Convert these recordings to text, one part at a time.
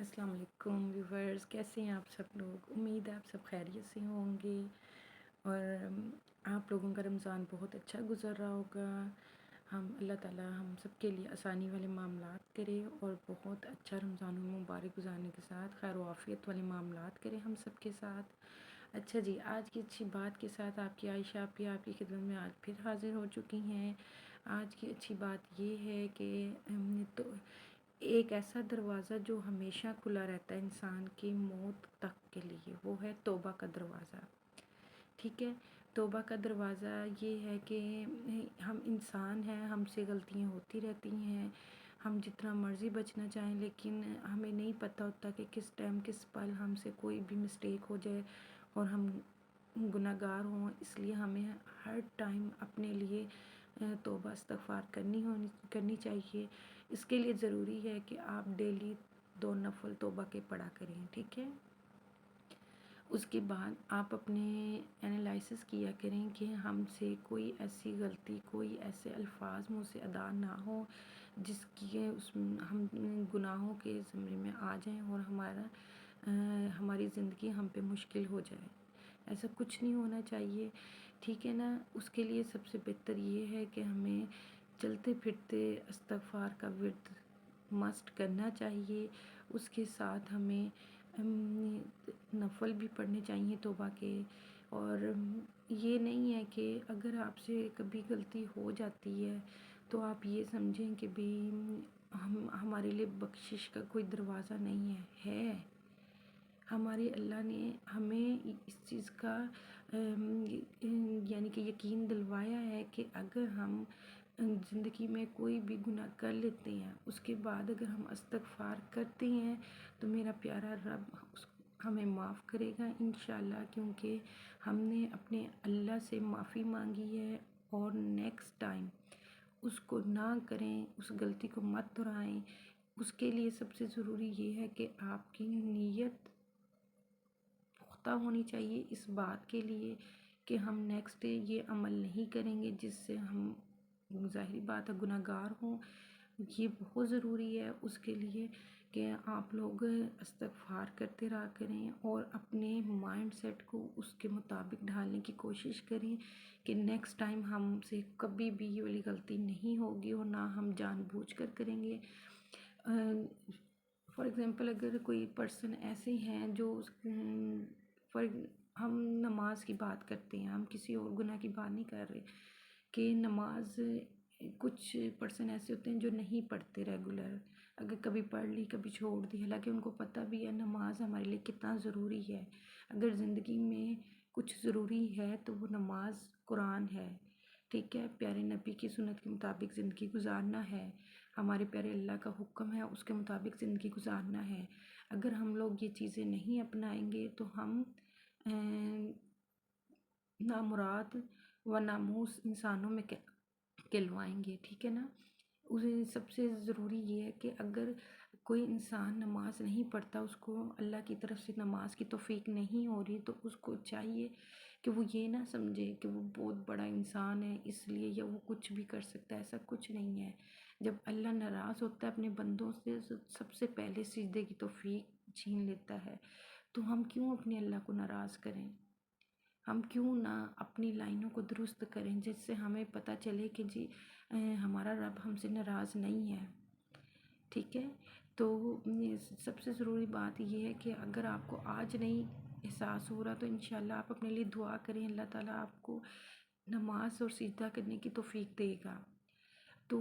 अस्सलाम वालेकुम व्यूवर्स, कैसे हैं आप सब लोग। उम्मीद है आप सब खैरियत से होंगे और आप लोगों का रमज़ान बहुत अच्छा गुज़र रहा होगा। हम अल्लाह ताला हम सब के लिए आसानी वाले मामलात करे और बहुत अच्छा रमज़ान मुबारक गुज़ारने के साथ खैर व आफ़ियत वाले मामलात करे हम सब के साथ। अच्छा जी, आज की अच्छी बात के साथ आपकी आयशा भी आपकी खिदमत में आज फिर हाज़िर हो चुकी हैं। आज की अच्छी बात ये है कि तो एक ऐसा दरवाज़ा जो हमेशा खुला रहता है इंसान की मौत तक के लिए, वो है तौबा का दरवाज़ा। ठीक है, तौबा का दरवाज़ा ये है कि हम इंसान हैं, हमसे गलतियाँ होती रहती हैं, हम जितना मर्ज़ी बचना चाहें लेकिन हमें नहीं पता होता कि किस टाइम किस पल हमसे कोई भी मिस्टेक हो जाए और हम गुनहगार हों। इसलिए हमें हर टाइम अपने लिए तौबा इस्तग़फ़ार करनी चाहिए। इसके लिए ज़रूरी है कि आप डेली 2 नफ़ल तौबा के पढ़ा करें, ठीक है। उसके बाद आप अपने एनालिसिस किया करें कि हमसे कोई ऐसी गलती, कोई ऐसे अल्फाज मुँह से अदा ना हो जिसकी हम गुनाहों के ज़मरे में आ जाएं और हमारी ज़िंदगी हम पे मुश्किल हो जाए। ऐसा कुछ नहीं होना चाहिए, ठीक है ना। उसके लिए सबसे बेहतर ये है कि हमें चलते फिरते इस्तग़फ़ार का विर्द मस्ट करना चाहिए। उसके साथ हमें नफ़ल भी पढ़ने चाहिए तौबा के। और ये नहीं है कि अगर आपसे कभी गलती हो जाती है तो आप ये समझें कि भी हम हमारे लिए बख्शिश का कोई दरवाज़ा नहीं है। हमारे अल्लाह ने हमें इस चीज़ का यानी कि यकीन दिलवाया है कि अगर हम ज़िंदगी में कोई भी गुनाह कर लेते हैं, उसके बाद अगर हम इस्तग़फ़ार करते हैं तो मेरा प्यारा रब हमें माफ़ करेगा इंशाअल्लाह, क्योंकि हमने अपने अल्लाह से माफ़ी मांगी है। और नेक्स्ट टाइम उसको ना करें, उस गलती को मत दोहराएं। उसके लिए सबसे ज़रूरी ये है कि आपकी नीयत पुख्ता होनी चाहिए इस बात के लिए कि हम नेक्स्ट डे ये अमल नहीं करेंगे जिससे हम ज़ाहिर बात है गुनहगार हों। ये बहुत ज़रूरी है उसके लिए कि आप लोग इस्तग़फ़ार करते रहा करें और अपने माइंड सेट को उसके मुताबिक ढालने की कोशिश करें कि नेक्स्ट टाइम हमसे कभी भी ये वाली गलती नहीं होगी और ना हम जानबूझकर करेंगे। फॉर एग्ज़ाम्पल अगर कोई पर्सन ऐसे हैं जो फॉर हम नमाज की बात करते हैं, हम किसी और गुनाह की बात नहीं कर रहे कि नमाज कुछ पर्सन ऐसे होते हैं जो नहीं पढ़ते रेगुलर, अगर कभी पढ़ ली कभी छोड़ दी, हालांकि उनको पता भी है नमाज हमारे लिए कितना ज़रूरी है। अगर ज़िंदगी में कुछ ज़रूरी है तो वो नमाज कुरान है, ठीक है। प्यारे नबी की सुन्नत के मुताबिक ज़िंदगी गुजारना है, हमारे प्यारे अल्लाह का हुक्म है उसके मुताबिक ज़िंदगी गुजारना है। अगर हम लोग ये चीज़ें नहीं अपनाएंगे तो हम नामुराद व नामूस इंसानों में कहलवाएंगे, ठीक है ना। उसे सबसे ज़रूरी ये है कि अगर कोई इंसान नमाज नहीं पढ़ता, उसको अल्लाह की तरफ से नमाज की तौफीक नहीं हो रही, तो उसको चाहिए कि वो ये ना समझे कि वो बहुत बड़ा इंसान है इसलिए या वो कुछ भी कर सकता है। ऐसा कुछ नहीं है। जब अल्लाह नाराज़ होता है अपने बंदों से सबसे पहले सिजदे की तौफीक छीन लेता है। तो हम क्यों अपने अल्लाह को नाराज़ करें, हम क्यों ना अपनी लाइनों को दुरुस्त करें जिससे हमें पता चले कि जी हमारा रब हमसे नाराज़ नहीं है, ठीक है। तो सबसे ज़रूरी बात ये है कि अगर आपको आज नहीं एहसास हो रहा तो इंशाल्लाह आप अपने लिए दुआ करें, अल्लाह ताला आपको नमाज और सिजदा करने की तौफीक देगा। तो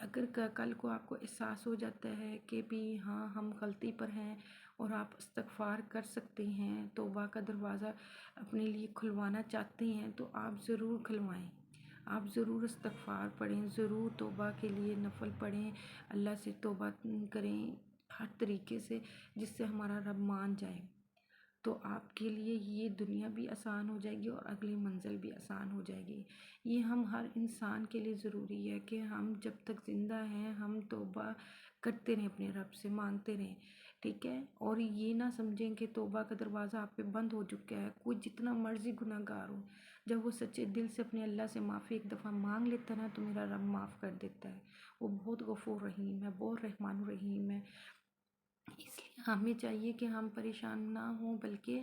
अगर कल को आपको एहसास हो जाता है कि भी हाँ हम गलती पर हैं और आप इस्तग़फ़ार कर सकते हैं, तौबा का दरवाज़ा अपने लिए खुलवाना चाहते हैं तो आप ज़रूर खुलवाएं। आप ज़रूर इस्तग़फ़ार पढ़ें, ज़रूर तौबा के लिए नफ़ल पढ़ें, अल्लाह से तौबा करें हर तरीके से जिससे हमारा रब मान जाए। तो आपके लिए ये दुनिया भी आसान हो जाएगी और अगली मंजिल भी आसान हो जाएगी। ये हम हर इंसान के लिए ज़रूरी है कि हम जब तक ज़िंदा हैं हम तौबा करते रहें, अपने रब से मांगते रहें, ठीक है। और ये ना समझें कि तौबा का दरवाज़ा आप पे बंद हो चुका है। कोई जितना मर्ज़ी गुनहगार हो, जब वो सच्चे दिल से अपने अल्लाह से माफ़ी एक दफ़ा मांग लेता है ना तो मेरा रब माफ़ कर देता है। वो बहुत गफ़ूर रहीम है, बहुत रहमान रहीम है। इसलिए ہمیں چاہیے کہ ہم پریشان نہ ہوں، بلکہ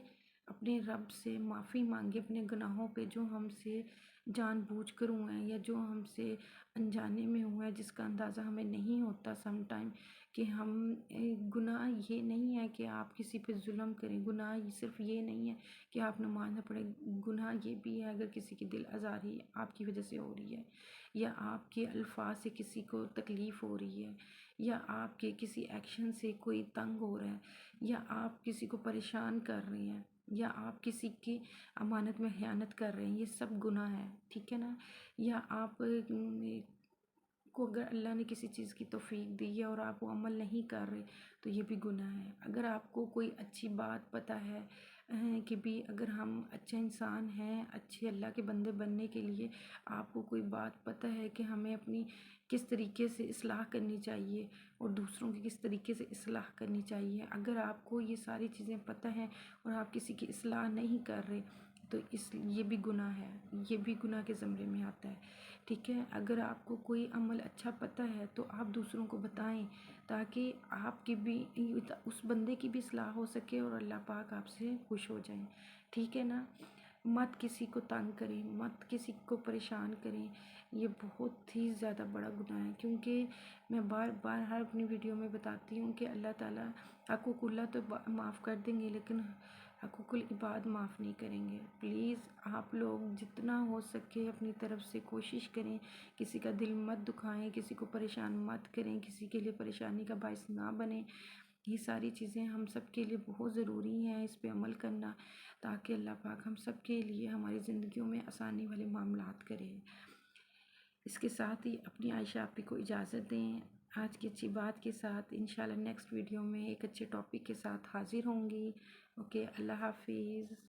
اپنے رب سے معافی مانگے اپنے گناہوں پہ جو ہم سے جان بوجھ کر ہوئے ہیں یا جو ہم سے انجانے میں ہوئے ہیں، جس کا اندازہ ہمیں نہیں ہوتا سم ٹائم کہ ہم گناہ یہ نہیں ہے کہ آپ کسی پہ ظلم کریں، گناہ صرف یہ نہیں ہے کہ آپ نماز نہ پڑھیں، گناہ یہ بھی ہے اگر کسی کی دل آزاری آپ کی وجہ سے ہو رہی ہے، یا آپ کے الفاظ سے کسی کو تکلیف ہو رہی ہے، یا آپ کے کسی ایکشن سے کوئی تنگ ہو رہا ہے، یا آپ کسی کو پریشان کر رہے ہیں، یا آپ کسی کی امانت میں خیانت کر رہے ہیں، یہ سب گناہ ہے، ٹھیک ہے نا؟ یا آپ کو اگر اللہ نے کسی چیز کی توفیق دی ہے اور آپ وہ عمل نہیں کر رہے تو یہ بھی گناہ ہے۔ اگر آپ کو کوئی اچھی بات پتہ ہے کہ بھی اگر ہم اچھا انسان ہیں، اچھے اللہ کے بندے بننے کے لیے آپ کو کوئی بات پتہ ہے کہ ہمیں اپنی کس طریقے سے اصلاح کرنی چاہیے اور دوسروں کی کس طریقے سے اصلاح کرنی چاہیے، اگر آپ کو یہ ساری چیزیں پتہ ہیں اور آپ کسی کی اصلاح نہیں کر رہے تو یہ بھی گناہ ہے، یہ بھی گناہ کے زمرے میں آتا ہے، ٹھیک ہے؟ اگر آپ کو کوئی عمل اچھا پتہ ہے تو آپ دوسروں کو بتائیں تاکہ آپ کی بھی اس بندے کی بھی اصلاح ہو سکے اور اللہ پاک آپ سے خوش ہو جائیں، ٹھیک ہے نا؟ مت کسی کو تنگ کریں، مت کسی کو پریشان کریں، یہ بہت ہی زیادہ بڑا گناہ ہے، کیونکہ میں بار بار ہر اپنی ویڈیو میں بتاتی ہوں کہ اللہ تعالیٰ حقوق اللہ تو معاف کر دیں گے لیکن حقوق العباد معاف نہیں کریں گے۔ پلیز آپ لوگ جتنا ہو سکے اپنی طرف سے کوشش کریں، کسی کا دل مت دکھائیں، کسی کو پریشان مت کریں، کسی کے لیے پریشانی کا باعث نہ بنیں۔ یہ ساری چیزیں ہم سب کے لیے بہت ضروری ہیں، اس پہ عمل کرنا، تاکہ اللہ پاک ہم سب کے لیے ہماری زندگیوں میں آسانی والے معاملات کرے۔ اس کے ساتھ ہی اپنی عائشہ آپی کو اجازت دیں، آج کی اچھی بات کے ساتھ انشاءاللہ نیکسٹ ویڈیو میں ایک اچھے ٹاپک کے ساتھ حاضر ہوں گی۔ اوکے، اللہ حافظ۔